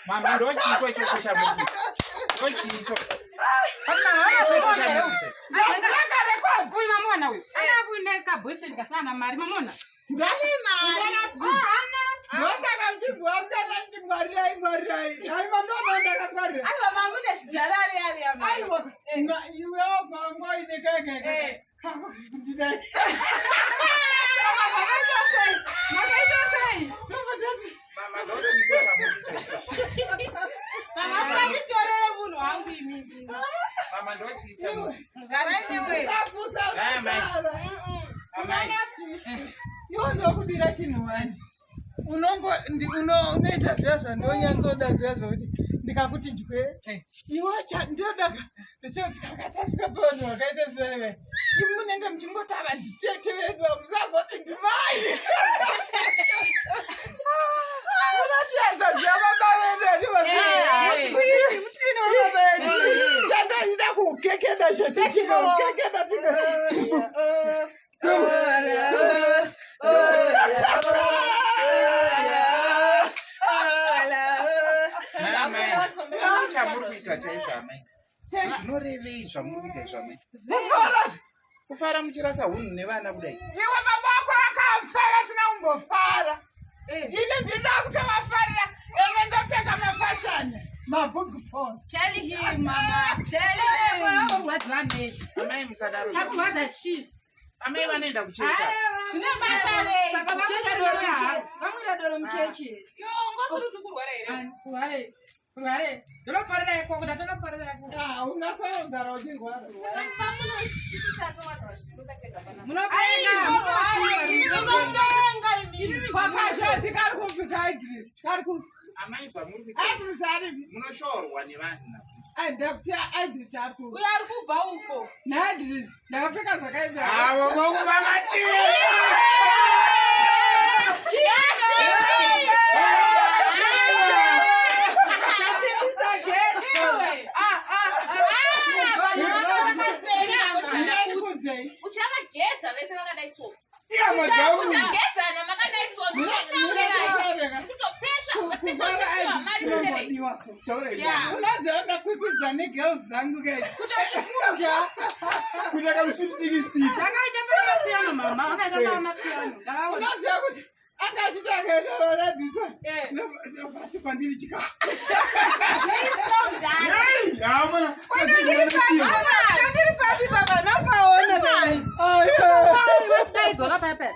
Mama, ndo chiko icho cha Mungu. Ndo chiko. Hata mama sio huyu mamona huyu. Anakuneka boyfriend kasana mari mamona. Ndani mari. Ngosa kamchigwasa nanti ngwarai. Ai mandono ndakagwara. Aiwa mamune sijalari yari ya mari. Aiwa iwe ogongo ine keke. Ndidai. Makaita sei. Mama, ndo chiko cha Mungu. Mama fani torere munhu wangu imimi. Mama, ndo chiko cha Mungu. Ngaraine we. Iwo ndokudira chinhu wani. Unoita zvezvo ndonyatsoda zvezvo kuti ndikakuti jwe. Iwo ndodaka ndechoti kakatasvika pavanhu vakaita sewe. Munenge muchingotava nditete vedu musazoti ndimai. Unatianza zvababa vedu ndivazvii. Mutyini wababa vedu. Chandandida kukekeda kukekeda Kufara muchirasa hunhu nevana kudai. Iwe maboko akafa vasina kumbofara. Ine ndinoda kuti vafarira ene ndopfeka mafashani mabhugu phone. Tell him mama. Tell him what run. Amai musadaro. Chakurwadza chi? Amai vanoenda kuchecha. Sine masare. Saka muchechi doro ya. Vamwira doro muchechi. Yo, ngosuri kurwara ere. Kurware. Doro parira yako kuda tono parira yako. Ungasara ugara uchirwara. Munopenda Kwakashoti kari kupika Idris. Kari ku. Amai pamuri Idris ari. munoshorwa nevanhu. Dr. Idris ari ku. uya ari kubva uko. Na Idris. Ndakapfeka zvakaita. Avo vangu vamachi. Uchavageza vese vakadai so. Uchagezana makadai so. Kutopesha mari sere. Unaziona kukwidza negirls zangu guys. Kutokunda. Kutaka usipsiki Steve. Ndakachambira mapiano mama. Wakachambira mapiano. Unaziona kuti andachitsakaenda vanadisa. Vati kwandiri chika. Yamana. Kwandiri papi baba nakaona vai. Vasidaidzona pepe.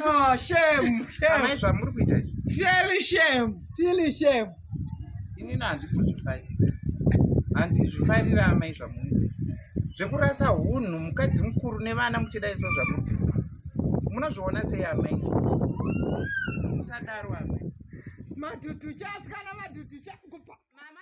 Oh, shame. Amai zvamuri kuita izvi. Feel shame. Inini handikuzvifarira. Handizvifarira amai zvamuri. Zvekurasa hunhu mukadzi mukuru nevana muchida izvo zvamuri. Munozviona sei amai? Musadaro amai. Madutu chasikana madutu chakupa. Mama,